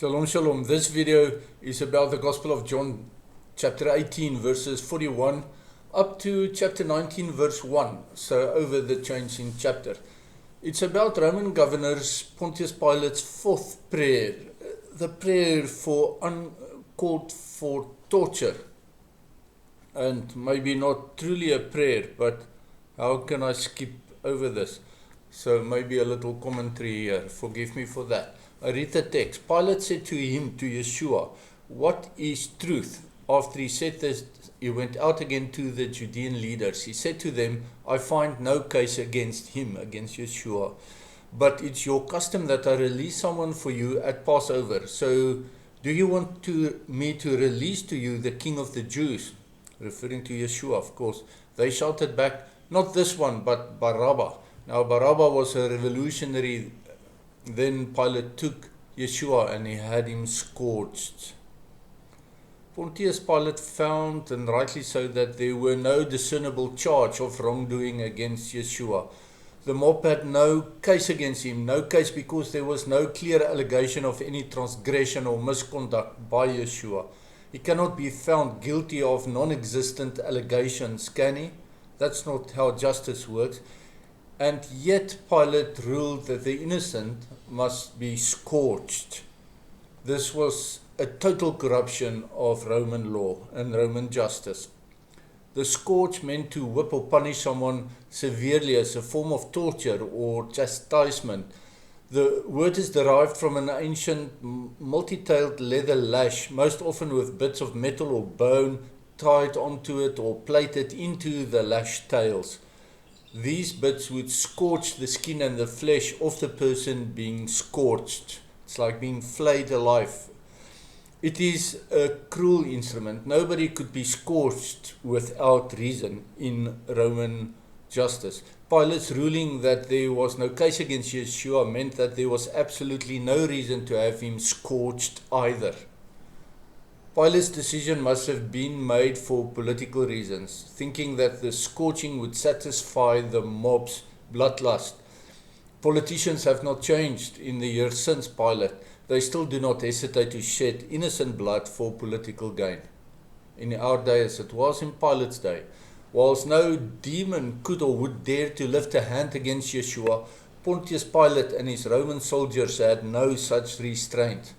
Shalom, shalom. This video is about the Gospel of John, chapter 18, verses 41, up to chapter 19, verse 1, so over the change in chapter. It's about Roman Governor Pontius Pilate's fourth prayer, the prayer for uncalled for torture. And maybe not truly a prayer, but how can I skip over this? So maybe a little commentary here, forgive me for that. I read the text. Pilate said to him, to Yeshua, "What is truth?" After he said this, he went out again to the Judean leaders. He said to them, "I find no case against him," against Yeshua, "but it's your custom that I release someone for you at Passover. So do you want me to release to you the king of the Jews?" Referring to Yeshua, of course. They shouted back, "Not this one, but Barabbas." Now Barabbas was a revolutionary. Then Pilate took Yeshua and he had him scourged. Pontius Pilate found, and rightly so, that there were no discernible charge of wrongdoing against Yeshua. The mob had no case against him, no case because there was no clear allegation of any transgression or misconduct by Yeshua. He cannot be found guilty of non-existent allegations, can he? That's not how justice works. And yet Pilate ruled that the innocent must be scourged. This was a total corruption of Roman law and Roman justice. The scourge meant to whip or punish someone severely as a form of torture or chastisement. The word is derived from an ancient multi-tailed leather lash, most often with bits of metal or bone tied onto it or plated into the lash tails. These bits would scorch the skin and the flesh of the person being scorched. It's like being flayed alive. It is a cruel instrument. Nobody could be scorched without reason in Roman justice. Pilate's ruling that there was no case against Yeshua meant that there was absolutely no reason to have him scorched either. Pilate's decision must have been made for political reasons, thinking that the scorching would satisfy the mob's bloodlust. Politicians have not changed in the years since Pilate. They still do not hesitate to shed innocent blood for political gain. In our day, as it was in Pilate's day, whilst no demon could or would dare to lift a hand against Yeshua, Pontius Pilate and his Roman soldiers had no such restraint.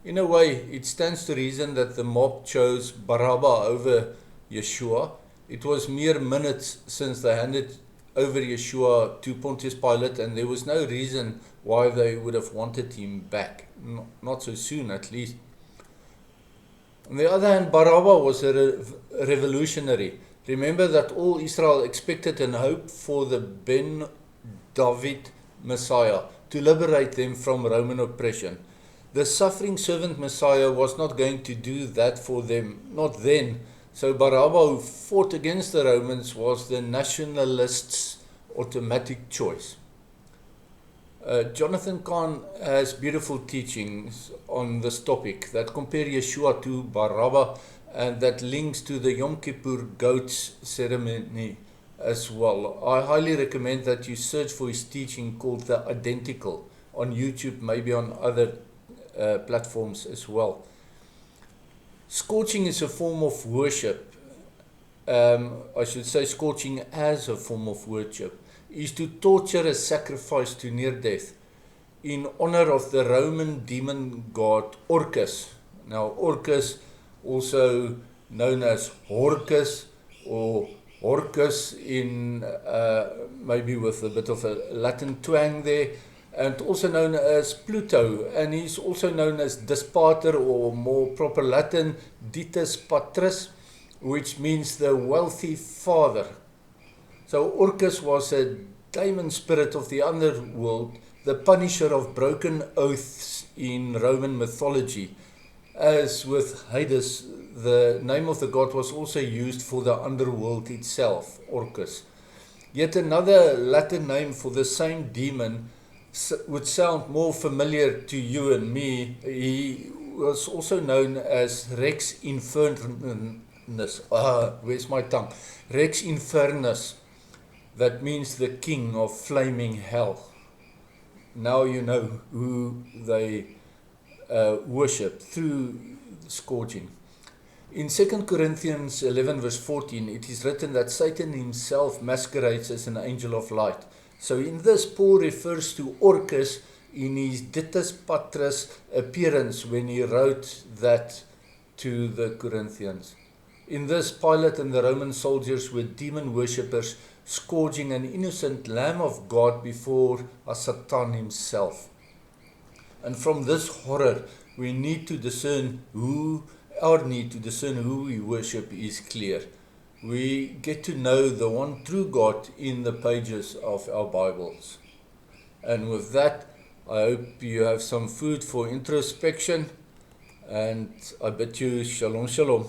In a way, it stands to reason that the mob chose Barabbas over Yeshua. It was mere minutes since they handed over Yeshua to Pontius Pilate, and there was no reason why they would have wanted him back. Not so soon, at least. On the other hand, Barabbas was a revolutionary. Remember that all Israel expected and hoped for the Ben David Messiah to liberate them from Roman oppression. The suffering servant Messiah was not going to do that for them, not then. So Barabbas, who fought against the Romans, was the nationalists' automatic choice. Jonathan Kahn has beautiful teachings on this topic that compare Yeshua to Barabbas and that links to the Yom Kippur goats ceremony as well. I highly recommend that you search for his teaching called The Identical on YouTube, maybe on other platforms as well. Scorching is a form of worship. I should say scorching as a form of worship is to torture a sacrifice to near death in honor of the Roman demon god Orcus. Now Orcus, also known as Orcus or Orcus in maybe with a bit of a Latin twang there, and also known as Pluto, and he's also known as Dispater, or more proper Latin, Ditis Patris, which means the wealthy father. So Orcus was a demon spirit of the underworld, the punisher of broken oaths in Roman mythology. As with Hades, the name of the god was also used for the underworld itself, Orcus. Yet another Latin name for the same demon would sound more familiar to you and me. He was also known as Rex Infernus. Where's my tongue? Rex Infernus. That means the king of flaming hell. Now you know who they worship through scourging. In 2 Corinthians 11 verse 14, it is written that Satan himself masquerades as an angel of light. So in this, Paul refers to Orcus in his Ditis Patris appearance when he wrote that to the Corinthians. In this, Pilate and the Roman soldiers were demon worshippers scourging an innocent Lamb of God before Satan himself. And from this horror, we need to discern our need to discern who we worship is clear. We get to know the one true God in the pages of our Bibles. And with that, I hope you have some food for introspection, and I bid you shalom, shalom.